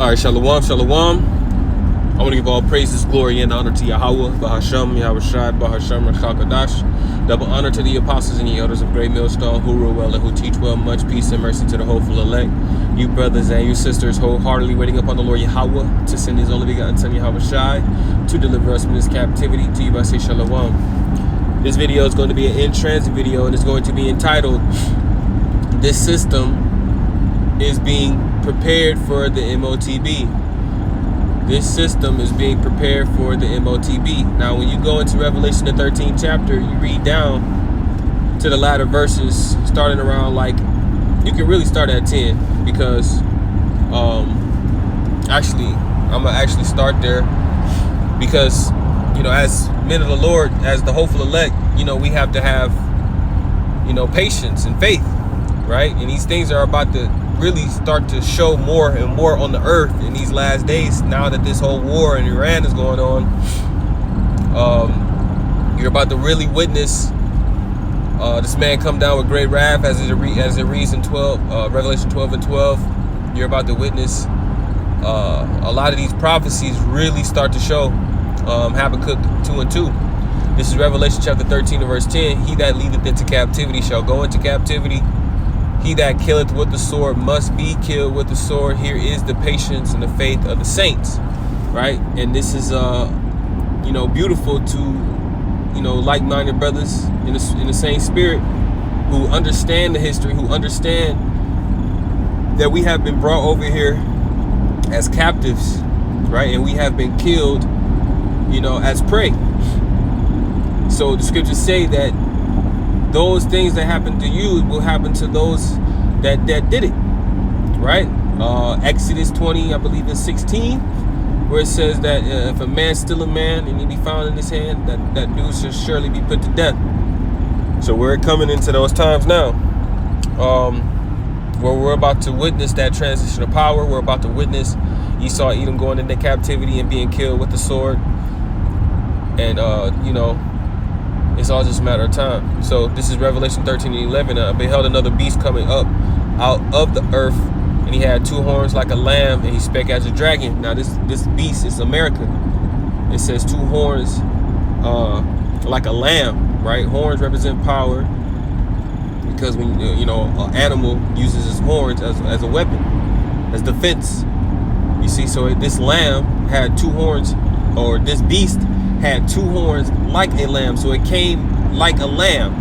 All right, shalom, shalom. I want to give all praises, glory, and honor to Yahweh, Bahasham, Yahushai, Bahasham, Rachakadash. Double honor to the apostles and the elders of Great Millstone, who rule well and who teach well. Much peace and mercy to the hopeful elect. You brothers and you sisters wholeheartedly waiting upon the Lord Yahweh to send his only begotten son Yahushai to deliver us from this captivity. To you I say shalom. This video is going to be an in-transit video, and it's going to be entitled, "This System is Being Prepared for the MOTB." This system is being prepared for the MOTB. Now, when you go into Revelation, the 13th chapter, you read down to the latter verses, starting around, like, you can really start at 10, because actually, I'm going to actually start there, because, you know, as men of the Lord, as the hopeful elect, you know, we have to have, you know, patience and faith, right? And these things are about to really start to show more and more on the earth in these last days, now that this whole war in Iran is going on. You're about to really witness this man come down with great wrath, as it reads in Revelation 12 and 12. You're about to witness a lot of these prophecies really start to show. Habakkuk 2 and 2. This is Revelation chapter 13 and verse 10. He that leadeth into captivity shall go into captivity. He that killeth with the sword must be killed with the sword. Here is the patience and the faith of the saints, right? And this is, you know, beautiful to, you know, like-minded brothers in the same spirit, who understand the history, who understand that we have been brought over here as captives, right? And we have been killed, you know, as prey. So the scriptures say that those things that happen to you will happen to those that did it, right? Exodus 20, I believe, in 16, where it says that if a man steal a man and he be found in his hand, that dude should surely be put to death. So we're coming into those times now, where we're about to witness that transition of power. We're about to witness Esau, Edom going into captivity and being killed with the sword. And, you know, it's all just a matter of time. So this is Revelation 13 and 11. I beheld another beast coming up out of the earth, and he had two horns like a lamb, and he spake as a dragon. Now this beast is America. It says two horns like a lamb, right? Horns represent power, because when you know, an animal uses its horns as a weapon, as defense. You see, so this lamb had two horns, or this beast had two horns like a lamb. So it came like a lamb,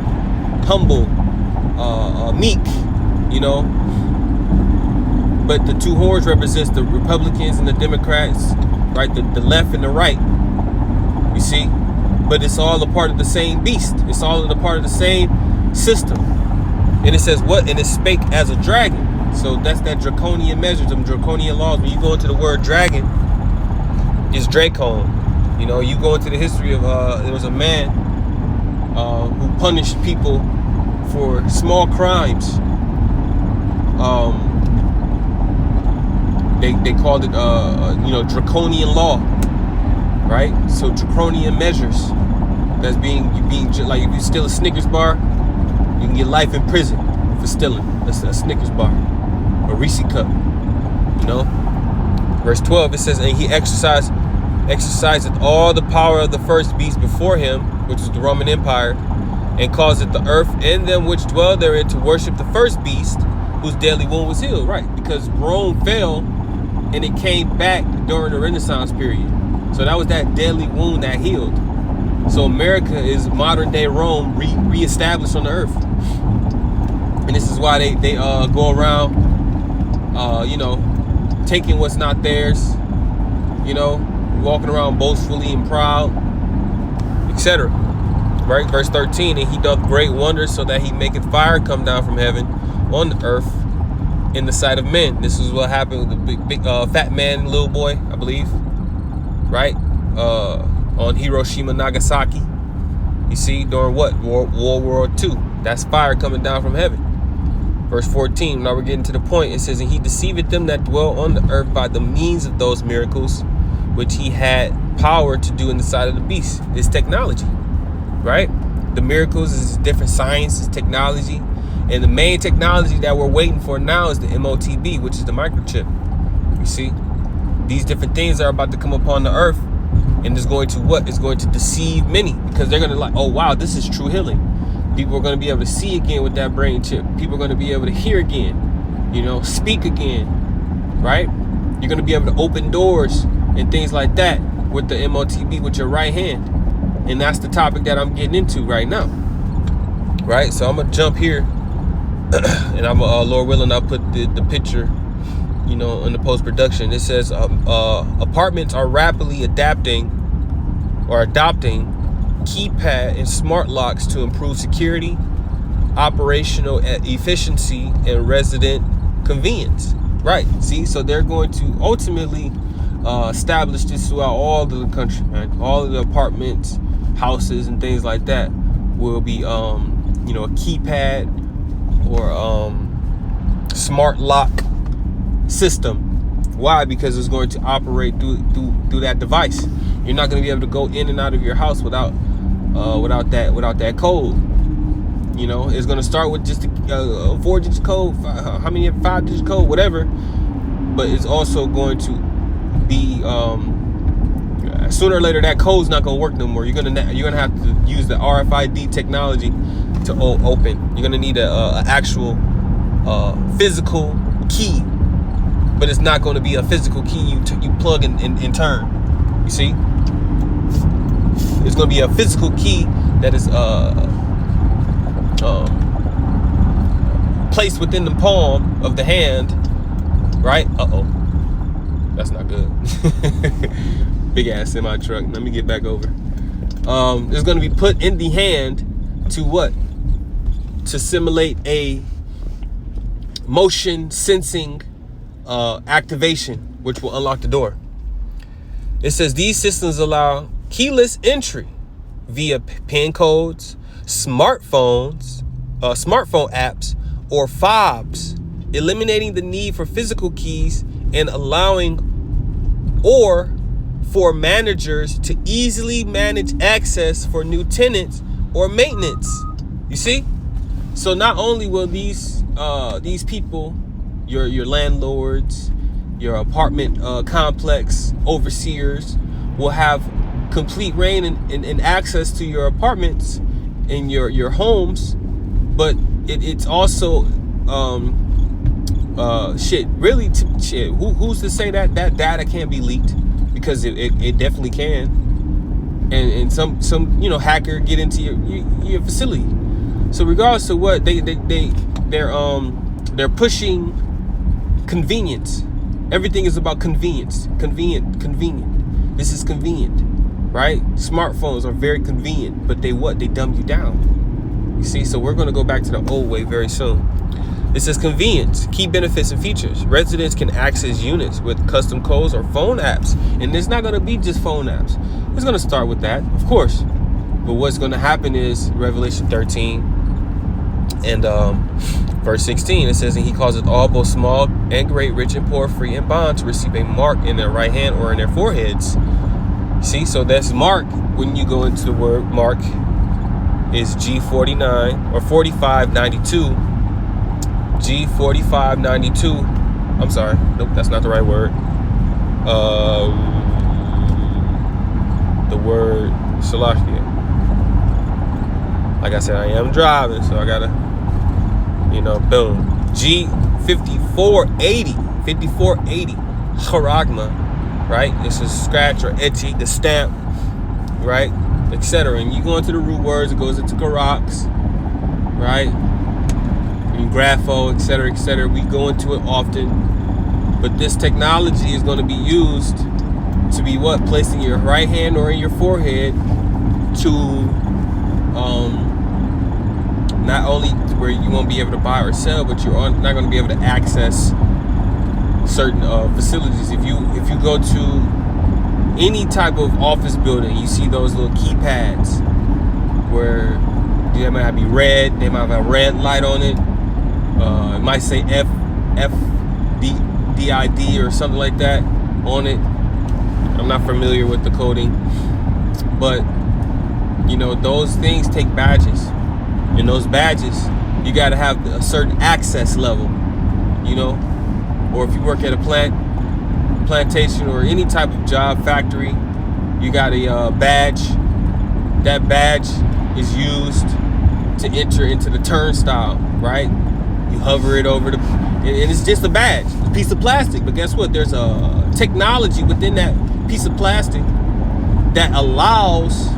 humble, meek, you know. But the two horns represents the Republicans and the Democrats, right? The left and the right, you see. But it's all a part of the same beast. It's all a part of the same system. And it says what? And it spake as a dragon. So that's that draconian measures, them draconian laws. When you go into the word dragon, it's Dracon. You know, you go into the history of, there was a man who punished people for small crimes. They called it, you know, draconian law, right? So draconian measures. That's being like, if you steal a Snickers bar, you can get life in prison for stealing a Snickers bar, a Reese cup, you know. Verse 12, it says, and he exercised all the power of the first beast before him, which is the Roman Empire, and caused the earth and them which dwell therein to worship the first beast, whose deadly wound was healed. Right, because Rome fell and it came back during the Renaissance period. So that was that deadly wound that healed. So America is modern day Rome reestablished on the earth. And this is why they go around, you know, taking what's not theirs, you know, walking around boastfully and proud, etc. Right? Verse 13, and he doth great wonders, so that he maketh fire come down from heaven on the earth in the sight of men. This is what happened with the big fat man, little boy, I believe, right? On Hiroshima, Nagasaki. You see, during what? World War II. That's fire coming down from heaven. Verse 14, now we're getting to the point. It says, and he deceiveth them that dwell on the earth by the means of those miracles which he had power to do in the sight of the beast. It's technology, right? The miracles is different sciences, technology. And the main technology that we're waiting for now is the MOTB, which is the microchip. You see? these different things are about to come upon the earth, and it's going to what? It's going to deceive many, because they're going to like, oh wow, this is true healing. People are going to be able to see again with that brain chip. People are going to be able to hear again, you know, speak again, right? You're going to be able to open doors and things like that with the MOTB with your right hand. And that's the topic that I'm getting into right now, right? So I'm going to jump here, and I'm Lord willing, I'll put the picture, you know, in the post-production. It says apartments are rapidly adopting keypad and smart locks to improve security, operational efficiency, and resident convenience. Right. See, so they're going to ultimately establish this throughout all of the country, man. All of the apartments, houses, and things like that will be, you know, a keypad or smart lock system. Why? Because it's going to operate through that device. You're not going to be able to go in and out of your house without that code. You know, it's going to start with just a 4-digit code, 5-digit code, whatever. But it's also going to be sooner or later that code's not going to work no more. You're gonna have to use the RFID technology to open. You're going to need a actual physical key, but it's not going to be a physical key you plug and turn. You see, it's going to be a physical key that is placed within the palm of the hand, right? That's not good. Big ass semi truck. Let me get back over. It's going to be put in the hand to what? To simulate a motion sensing activation, which will unlock the door. It says these systems allow keyless entry via PIN codes, smartphone apps, or fobs, eliminating the need for physical keys and allowing for managers to easily manage access for new tenants or maintenance. You see? So not only will these people, your landlords, your apartment complex overseers, will have complete reign and access to your apartments and your homes, but it's also who's to say that data can't be leaked? Because it definitely can, and some you know, hacker get into your facility. So regardless of what they're pushing convenience. Everything is about convenience. Convenient. This is convenient, right? Smartphones are very convenient, but they dumb you down. You see, so we're going to go back to the old way very soon. It says convenience, key benefits and features. Residents can access units with custom codes or phone apps. And it's not going to be just phone apps. It's going to start with that, of course. But what's going to happen is Revelation 13 and verse 16, it says, and he causeth all, both small and great, rich and poor, free and bond, to receive a mark in their right hand or in their foreheads. See, so that's mark. When you go into the word mark, is G49 or 4592. G4592. I'm sorry. Nope, that's not the right word. The word Salakia. Like I said, I am driving, so I gotta, you know, boom. G5480. 5480. Charagma. Right? This is scratch or etchy, the stamp, right? Etc. And you go into the root words, it goes into Karoks, right? And Grapho, etc., etc. We go into it often. But this technology is going to be used to be what? Placed in your right hand or in your forehead to not only where you won't be able to buy or sell, but you're not going to be able to access certain facilities. If you go to any type of office building, you see those little keypads where they might be red, they might have a red light on it. It might say FDID or something like that on it. I'm not familiar with the coding, but you know, those things take badges, and those badges, you got to have a certain access level, you know. Or if you work at a plant, plantation or any type of job, factory, you got a badge. That badge is used to enter into the turnstile, right? You hover it over and it's just a badge, a piece of plastic. But guess what? There's a technology within that piece of plastic that allows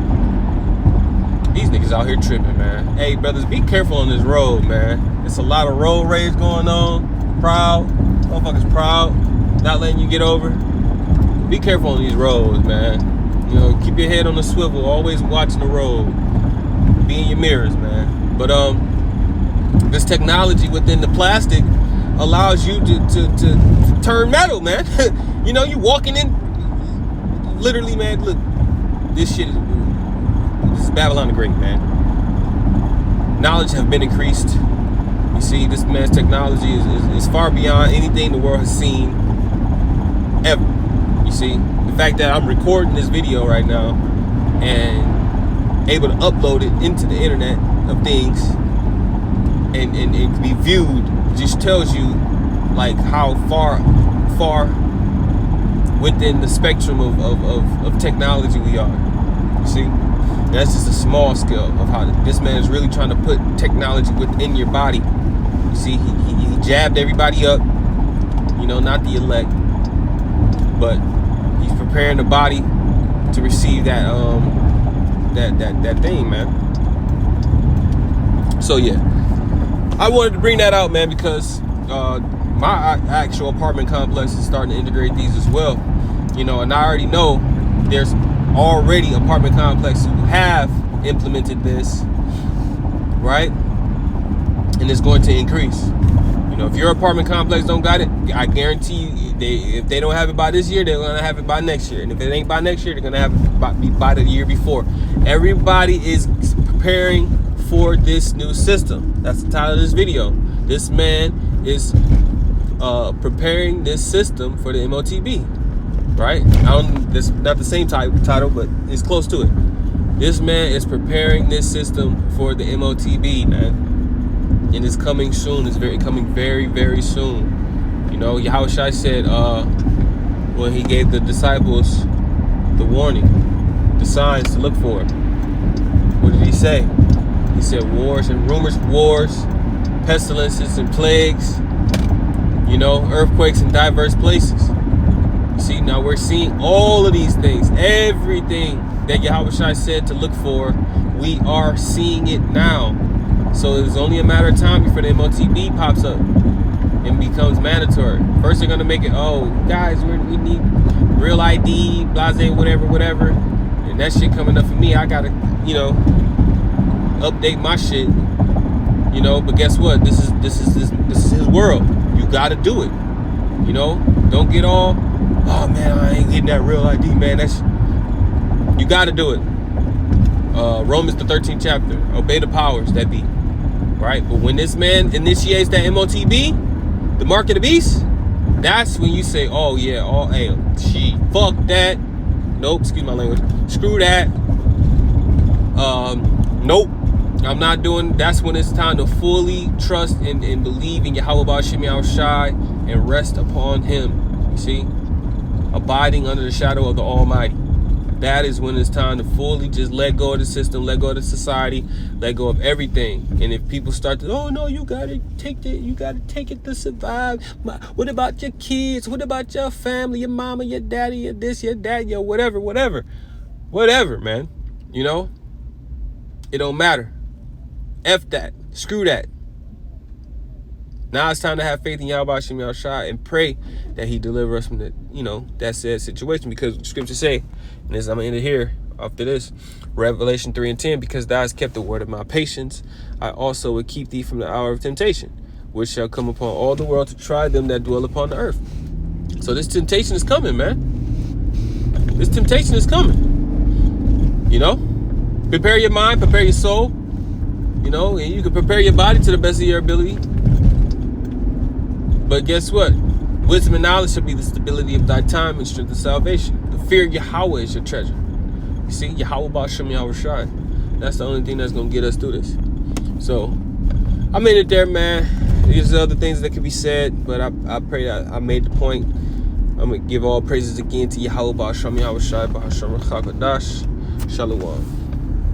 these niggas out here tripping, man. Hey, brothers, be careful on this road, man. It's a lot of road rage going on. Proud, motherfuckers proud, not letting you get over. Be careful on these roads, man. You know, keep your head on the swivel, always watching the road. Be in your mirrors, man. But this technology within the plastic allows you to turn metal, man. You know, you walking in, literally, man, look, this is Babylon the Great, man. Knowledge have been increased. You see, this man's technology is far beyond anything the world has seen ever. You see, the fact that I'm recording this video right now and able to upload it into the internet of things and it can be viewed just tells you like how far within the spectrum of technology we are. You see, that's just a small scale of how this man is really trying to put technology within your body. You see, he jabbed everybody up, you know, not the elect, but he's preparing the body to receive that that thing, man. So yeah, I wanted to bring that out, man, because my actual apartment complex is starting to integrate these as well. You know, and I already know there's already apartment complexes who have implemented this, right? And it's going to increase. You know, if your apartment complex don't got it, I guarantee you, if they don't have it by this year, they're gonna have it by next year. And if it ain't by next year, they're gonna have it by the year before. Everybody is preparing for this new system. That's the title of this video. This man is preparing this system for the MOTB, right? It's not the same title, but it's close to it. This man is preparing this system for the MOTB, man. And it's coming soon. It's coming very, very soon. You know, Yahushua said when he gave the disciples the warning, the signs to look for. What did he say? He said wars and rumors of wars, pestilences and plagues, you know, earthquakes in diverse places. You see, now we're seeing all of these things, everything that Yahushua said to look for, we are seeing it now. So it's only a matter of time before the MOTB pops up and becomes mandatory. First they're gonna make it, oh guys, we need real ID, blase, whatever. And that shit coming up for me, I gotta, you know, update my shit. You know, but guess what? This is his world. You gotta do it. You know, don't get all, oh man, I ain't getting that real ID, man. You gotta do it. Romans the 13th chapter. Obey the powers that be. Right? But when this man initiates that MOTB, the mark of the beast, that's when you say, oh yeah, oh hey, fuck that. Nope, excuse my language. Screw that. Nope. I'm not doing. That's when it's time to fully trust and believe in Yahweh B'Shem Yahushai and rest upon him. You see? Abiding under the shadow of the Almighty. That is when it's time to fully just let go of the system, let go of the society, let go of everything. And if people start to, oh no, you gotta take it to survive. What about your kids? What about your family, your mama, your daddy, your this, your dad, your whatever, man. You know, it don't matter. F that. Screw that. Now it's time to have faith in Yahweh Shem Yahushua and pray that he deliver us from the, you know, that said situation. Because the scriptures say, and this, I'm gonna end it here after this, Revelation 3:10, because thou hast kept the word of my patience, I also will keep thee from the hour of temptation, which shall come upon all the world to try them that dwell upon the earth. So this temptation is coming, man. This temptation is coming. You know, prepare your mind, prepare your soul. You know, and you can prepare your body to the best of your ability. But guess what? Wisdom and knowledge shall be the stability of thy time and strength of salvation. The fear of Yahweh is your treasure. You see, Yahweh B'Shem Yahushai. That's the only thing that's going to get us through this. So, I made it there, man. There's other things that could be said, but I pray that I made the point. I'm going to give all praises again to Yahweh Ba'Hashem Yahweh Shai Ba'Hashem Rachakadash. Shalom.